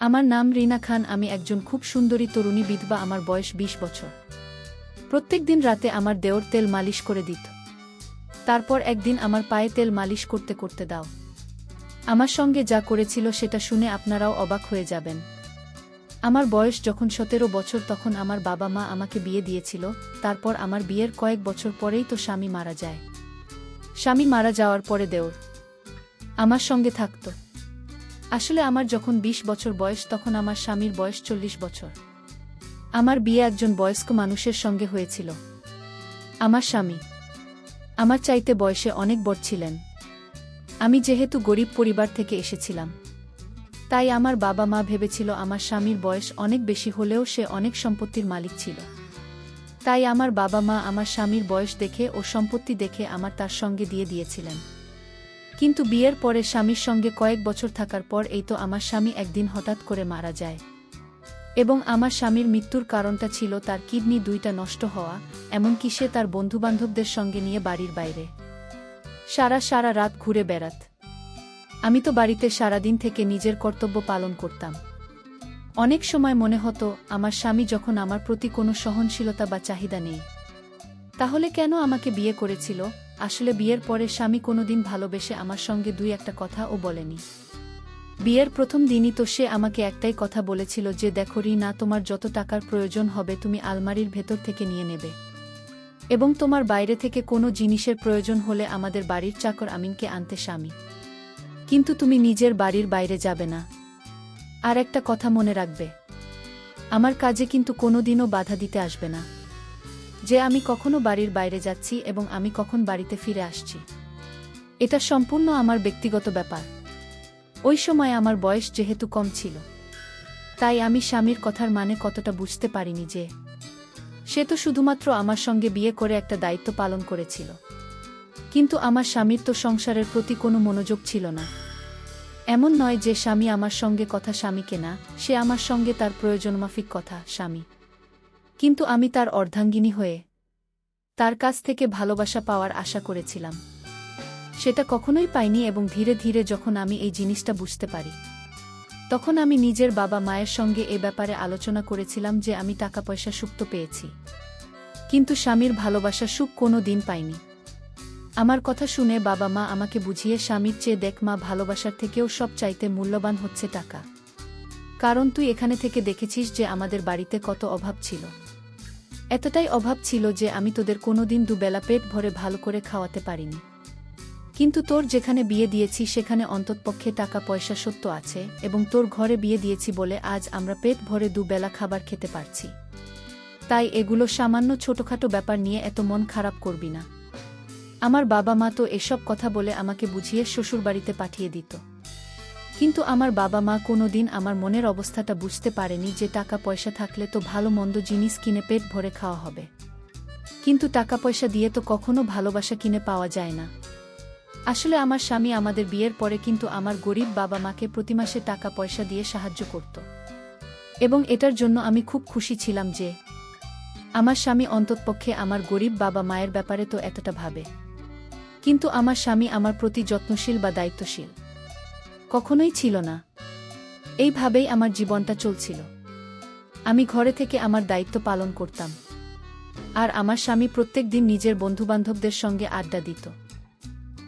আমার নাম রিনা খান। আমি একজন খুব সুন্দরী তরুণী বিধবা। আমার বয়স ২০ বছর। প্রত্যেক দিন রাতে আমার দেওর তেল মালিশ করে দিত। তারপর একদিন আমার পায়ে তেল মালিশ করতে করতে দাও আমার সঙ্গে যা করেছিল সেটা শুনে আপনারাও অবাক হয়ে যাবেন। আমার বয়স যখন ১৭ বছর তখন আমার বাবা মা আমাকে বিয়ে দিয়েছিল। তারপর আমার বিয়ের কয়েক বছর পরেই তো স্বামী মারা যায়। স্বামী মারা যাওয়ার পরে দেওর আমার সঙ্গে থাকত। আসলে আমার যখন ২০ বছর বয়স তখন আমার স্বামীর বয়স ৪০ বছর। আমার বিয়ে একজন বয়স্ক মানুষের সঙ্গে হয়েছিল। আমার স্বামী আমার চাইতে বয়সে অনেক বড় ছিলেন। আমি যেহেতু গরিব পরিবার থেকে এসেছিলাম, তাই আমার বাবা মা ভেবেছিল আমার স্বামীর বয়স অনেক বেশি হলেও সে অনেক সম্পত্তির মালিক ছিল। তাই আমার বাবা মা আমার স্বামীর বয়স দেখে ও সম্পত্তি দেখে আমার তার সঙ্গে দিয়ে দিয়েছিলেন। কিন্তু বিয়ের পরে স্বামীর সঙ্গে কয়েক বছর থাকার পর এই তো আমার স্বামী একদিন হঠাৎ করে মারা যায়। এবং আমার স্বামীর মৃত্যুর কারণটা ছিল তার কিডনি ২টা নষ্ট হওয়া, এমনকি সে তার বন্ধুবান্ধবদের সঙ্গে নিয়ে বাড়ির বাইরে সারা রাত ঘুরে বেড়াত। আমি তো বাড়িতে সারাদিন থেকে নিজের কর্তব্য পালন করতাম। অনেক সময় মনে হতো আমার স্বামী যখন আমার প্রতি কোনো সহনশীলতা বা চাহিদা নেই, তাহলে কেন আমাকে বিয়ে করেছিল? আসলে বিয়ের পরে স্বামী কোনোদিন ভালোবেসে আমার সঙ্গে ২-১টা কথাও বলেনি। বিয়ের প্রথম দিনই তো সে আমাকে একটাই কথা বলেছিল যে, দেখো রিনা, তোমার যত টাকার প্রয়োজন হবে তুমি আলমারির ভেতর থেকে নিয়ে নেবে, এবং তোমার বাইরে থেকে কোনো জিনিসের প্রয়োজন হলে আমাদের বাড়ির চাকর আমিনকে আনতে স্বামী, কিন্তু তুমি নিজের বাড়ির বাইরে যাবে না। আর একটা কথা মনে রাখবে, আমার কাজে কিন্তু কোনোদিনও বাধা দিতে আসবে না, যে আমি কখনো বাড়ির বাইরে যাচ্ছি এবং আমি কখন বাড়িতে ফিরে আসছি। এটা সম্পূর্ণ আমার ব্যক্তিগত ব্যাপার। ওই সময় আমার বয়স যেহেতু কম ছিল, তাই আমি স্বামীর কথার মানে কতটা বুঝতে পারিনি যে সে তো শুধুমাত্র আমার সঙ্গে বিয়ে করে একটা দায়িত্ব পালন করেছিল, কিন্তু আমার স্বামীর তো সংসারের প্রতি কোনো মনোযোগ ছিল না। এমন নয় যে স্বামী আমার সঙ্গে কথা স্বামীকে না, সে আমার সঙ্গে তার প্রয়োজনমাফিক কথা স্বামী, কিন্তু আমি তার অর্ধাঙ্গিনী হয়ে তার কাছ থেকে ভালোবাসা পাওয়ার আশা করেছিলাম। সেটা কখনোই পাইনি এবং ধীরে ধীরে যখন আমি এই জিনিসটা বুঝতে পারি, তখন আমি নিজের বাবা মায়ের সঙ্গে এ ব্যাপারে আলোচনা করেছিলাম যে আমি টাকা পয়সা সুখ তো পেয়েছি, কিন্তু স্বামীর ভালোবাসা সুখ কোনো দিন পাইনি। আমার কথা শুনে বাবা মা আমাকে বুঝিয়ে স্বামীর চেয়ে দেখ মা, ভালোবাসার থেকেও সব চাইতে মূল্যবান হচ্ছে টাকা। কারণ তুই এখানে থেকে দেখেছিস যে আমাদের বাড়িতে কত অভাব ছিল। এতটাই অভাব ছিল যে আমি তোদের কোনোদিন দুবেলা পেট ভরে ভালো করে খাওয়াতে পারিনি, কিন্তু তোর যেখানে বিয়ে দিয়েছি সেখানে অন্ততপক্ষে টাকা পয়সা সত্য আছে, এবং তোর ঘরে বিয়ে দিয়েছি বলে আজ আমরা পেট ভরে দুবেলা খাবার খেতে পারছি। তাই এগুলো সামান্য ছোটখাটো ব্যাপার নিয়ে এত মন খারাপ করবি না। আমার বাবা মা তো এসব কথা বলে আমাকে বুঝিয়ে শ্বশুরবাড়িতে পাঠিয়ে দিত, কিন্তু আমার বাবা মা কোনোদিন আমার মনের অবস্থাটা বুঝতে পারেনি যে টাকা পয়সা থাকলে তো ভালো মন্দ জিনিস কিনে পেট ভরে খাওয়া হবে, কিন্তু টাকা পয়সা দিয়ে তো কখনো ভালোবাসা কিনে পাওয়া যায় না। আসলে আমার স্বামী আমাদের বিয়ের পরে কিন্তু আমার গরিব বাবা মাকে প্রতি মাসে টাকা পয়সা দিয়ে সাহায্য করত, এবং এটার জন্য আমি খুব খুশি ছিলাম যে আমার স্বামী অন্ততপক্ষে আমার গরিব বাবা মায়ের ব্যাপারে তো এতটা ভাবে। কিন্তু আমার স্বামী আমার প্রতি যত্নশীল বা দায়িত্বশীল কখনোই ছিল না। এইভাবেই আমার জীবনটা চলছিল। আমি ঘরে থেকে আমার দায়িত্ব পালন করতাম, আর আমার স্বামী প্রত্যেক দিন নিজের বন্ধুবান্ধবদের সঙ্গে আড্ডা দিত।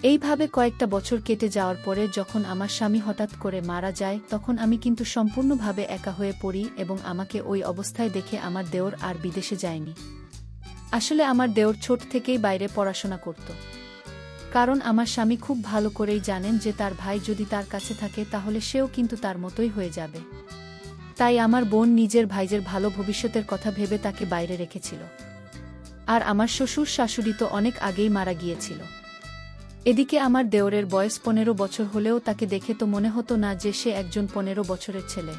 এইভাবে কয়েকটা বছর কেটে যাওয়ার পরে যখন আমার স্বামী হঠাৎ করে মারা যায়, তখন আমি কিন্তু সম্পূর্ণভাবে একা হয়ে পড়ি, এবং আমাকে ওই অবস্থায় দেখে আমার দেওর আর বিদেশে যায়নি। আসলে আমার দেওর ছোট থেকেই বাইরে পড়াশোনা করত, কারণ আমার স্বামী খুব ভালো করেই জানেন যে তার ভাই যদি তার কাছে থাকে তাহলে সেও কিন্তু তার মতোই হয়ে যাবে। তাই আমার বোন নিজের ভাইয়ের ভালো ভবিষ্যতের কথা ভেবে তাকে বাইরে রেখেছিল। আর আমার শ্বশুর শাশুড়ি তো অনেক আগেই মারা গিয়েছিল। এদিকে আমার দেওরের বয়স ১৫ বছর হলেও তাকে দেখে তো মনে হতো না যে সে একজন ১৫ বছরের ছেলে।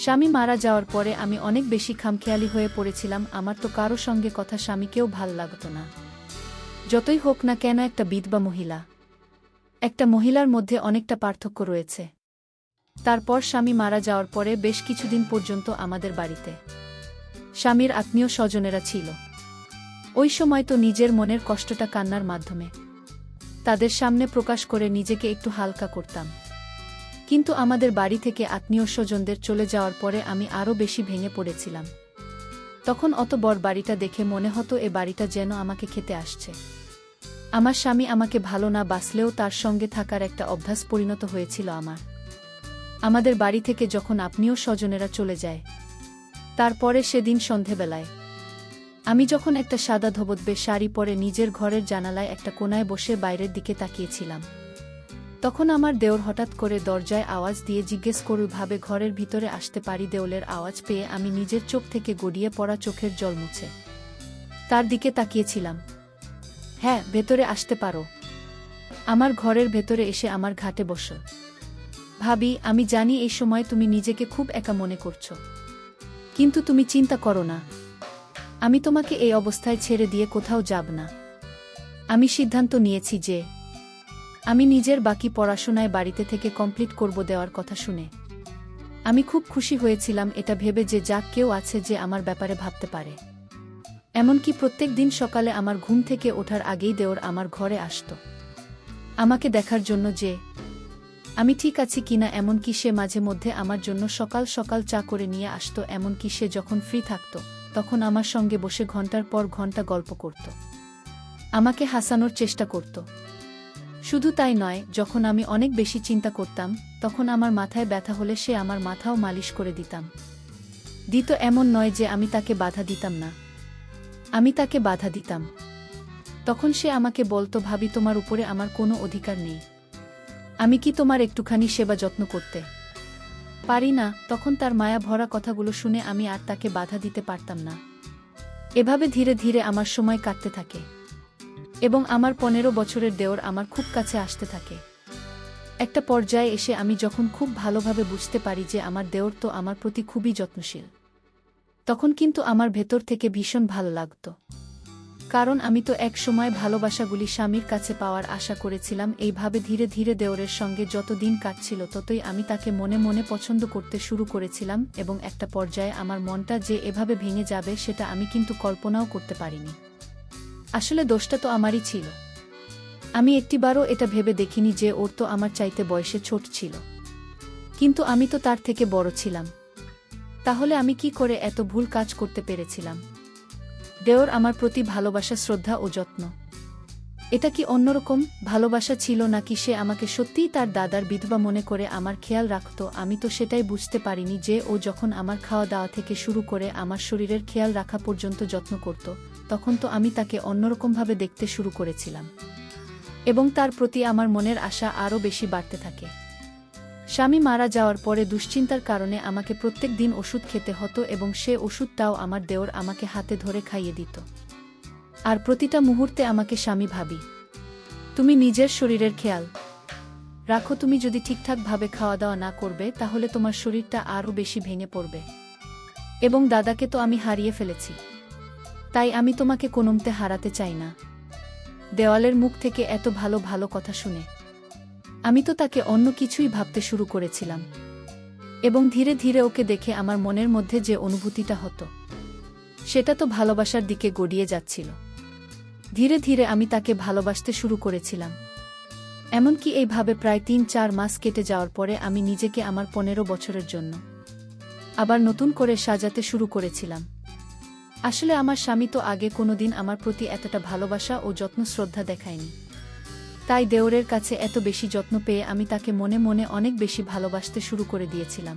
স্বামী মারা যাওয়ার পরে আমি অনেক বেশি খামখেয়ালি হয়ে পড়েছিলাম। আমার তো কারো সঙ্গে কথা স্বামীকেও ভাল লাগতো না। যতই হোক না কেন, একটা বিধবা মহিলা, একটা মহিলার মধ্যে অনেকটা পার্থক্য রয়েছে। তারপর স্বামী মারা যাওয়ার পরে বেশ কিছুদিন পর্যন্ত আমাদের বাড়িতে স্বামীর আত্মীয় স্বজনেরা ছিল। ওই সময় তো নিজের মনের কষ্টটা কান্নার মাধ্যমে তাদের সামনে প্রকাশ করে নিজেকে একটু হালকা করতাম। কিন্তু আমাদের বাড়ি থেকে আত্মীয় স্বজনদের চলে যাওয়ার পরে আমি আরও বেশি ভেঙে পড়েছিলাম। তখন অত বড় বাড়িটা দেখে মনে হতো এ বাড়িটা যেন আমাকে খেতে আসছে। আমার স্বামী আমাকে ভালো না বাসলেও তার সঙ্গে থাকার একটা অভ্যাস পরিণত হয়েছিল আমার। আমাদের বাড়ি থেকে যখন আত্মীয় স্বজনেরা চলে যায়, তারপরে সেদিন সন্ধেবেলায় আমি যখন একটা সাদা ধবধবে শাড়ি পরে নিজের ঘরের জানালায় একটা কোণায় বসে বাইরের দিকে তাকিয়েছিলাম, তখন আমার দেওর হঠাৎ করে দরজায় আওয়াজ দিয়ে জিজ্ঞেস করুভাবে ঘরের ভিতরে আসতে পারি। দেওলের আওয়াজ পেয়ে আমি নিজের চোখ থেকে গড়িয়ে পড়া চোখের জল মুছে তার দিকে তাকিয়েছিলাম। হ্যাঁ, ভেতরে আসতে পারো। আমার ঘরের ভেতরে এসে আমার ঘাটে বসো। ভাবি, আমি জানি এই সময় তুমি নিজেকে খুব একা মনে করছো, কিন্তু তুমি চিন্তা করো না, আমি তোমাকে এই অবস্থায় ছেড়ে দিয়ে কোথাও যাব না। আমি সিদ্ধান্ত নিয়েছি যে আমি নিজের বাকি পড়াশোনায় বাড়িতে থেকে কমপ্লিট করব। দেওয়ার কথা শুনে আমি খুব খুশি হয়েছিলাম, এটা ভেবে যে যাক কেউ আছে যে আমার ব্যাপারে ভাবতে পারে। এমনকি প্রত্যেক দিন সকালে আমার ঘুম থেকে ওঠার আগেই দেওর আমার ঘরে আসত আমাকে দেখার জন্য যে আমি ঠিক আছি কিনা। এমনকি সে মাঝে মধ্যে আমার জন্য সকাল সকাল চা করে নিয়ে আসত। এমনকি সে যখন ফ্রি থাকত তখন আমার সঙ্গে বসে ঘন্টার পর ঘন্টা গল্প করত, আমাকে হাসানোর চেষ্টা করত। শুধু তাই নয়, যখন আমি অনেক বেশি চিন্তা করতাম তখন আমার মাথায় ব্যথা হলে সে আমার মাথাও মালিশ করে দিত। এমন নয় যে আমি তাকে বাধা দিতাম না, আমি তাকে বাধা দিতাম। তখন সে আমাকে বলতো, ভাবি, তোমার উপরে আমার কোনো অধিকার নেই, আমি কি তোমার একটুখানি সেবা যত্ন করতে পারি না? তখন তার মায়া ভরা কথাগুলো শুনে আমি আর তাকে বাধা দিতে পারতাম না। এভাবে ধীরে ধীরে আমার সময় কাটতে থাকে এবং আমার 15 বছরের দেওর আমার খুব কাছে আসতে থাকে। একটা পর্যায়ে এসে আমি যখন খুব ভালোভাবে বুঝতে পারি যে আমার দেওর তো আমার প্রতি খুবই যত্নশীল, তখন কিন্তু আমার ভেতর থেকে ভীষণ ভালো লাগত। কারণ আমি তো এক সময় ভালোবাসাগুলি স্বামীর কাছে পাওয়ার আশা করেছিলাম। এইভাবে ধীরে ধীরে দেওরের সঙ্গে যত দিন কাটছিল ততই আমি তাকে মনে মনে পছন্দ করতে শুরু করেছিলাম এবং একটা পর্যায়ে আমার মনটা যে এভাবে ভেঙে যাবে সেটা আমি কিন্তু কল্পনাও করতে পারিনি। আসলে দোষটা তো আমারই ছিল। আমি একটিবারও এটা ভেবে দেখিনি যে ওর তো আমার চাইতে বয়সে ছোট ছিল, কিন্তু আমি তো তার থেকে বড় ছিলাম। তাহলে আমি কি করে এত ভুল কাজ করতে পেরেছিলাম? দেওর আমার প্রতি ভালোবাসা, শ্রদ্ধা ও যত্ন, এটা কি অন্যরকম ভালোবাসা ছিল, নাকি সে আমাকে সত্যিই তার দাদার বিধবা মনে করে আমার খেয়াল রাখত? আমি তো সেটাই বুঝতে পারিনি যে ও যখন আমার খাওয়া দাওয়া থেকে শুরু করে আমার শরীরের খেয়াল রাখা পর্যন্ত যত্ন করত, তখন তো আমি তাকে অন্যরকমভাবে দেখতে শুরু করেছিলাম এবং তার প্রতি আমার মনের আশা আরও বেশি বাড়তে থাকে। স্বামী মারা যাওয়ার পরে দুশ্চিন্তার কারণে আমাকে প্রত্যেক দিন ওষুধ খেতে হতো এবং সে ওষুধটাও আমার দেওর আমাকে হাতে ধরে খাইয়ে দিত। আর প্রতিটা মুহূর্তে আমাকে, স্বামী, ভাবি, তুমি নিজের শরীরের খেয়াল রাখো, তুমি যদি ঠিকঠাকভাবে খাওয়া দাওয়া না করবে তাহলে তোমার শরীরটা আরও বেশি ভেঙে পড়বে। এবং দাদাকে তো আমি হারিয়ে ফেলেছি, তাই আমি তোমাকে কোনোমতে হারাতে চাই না। দেওয়ালের মুখ থেকে এত ভালো ভালো কথা শুনে আমি তো তাকে অন্য কিছুই ভাবতে শুরু করেছিলাম এবং ধীরে ধীরে ওকে দেখে আমার মনের মধ্যে যে অনুভূতিটা হতো সেটা তো ভালোবাসার দিকে গড়িয়ে যাচ্ছিল। ধীরে ধীরে আমি তাকে ভালোবাসতে শুরু করেছিলাম। এমনকি এইভাবে প্রায় 3-4 মাস কেটে যাওয়ার পরে আমি নিজেকে আমার 15 বছরের জন্য আবার নতুন করে সাজাতে শুরু করেছিলাম। আসলে আমার স্বামী তো আগে কোনোদিন আমার প্রতি এতটা ভালোবাসা ও যত্ন শ্রদ্ধা দেখায়নি, তাই দেওরের কাছে এত বেশি যত্ন পেয়ে আমি তাকে মনে মনে অনেক বেশি ভালোবাসতে শুরু করে দিয়েছিলাম।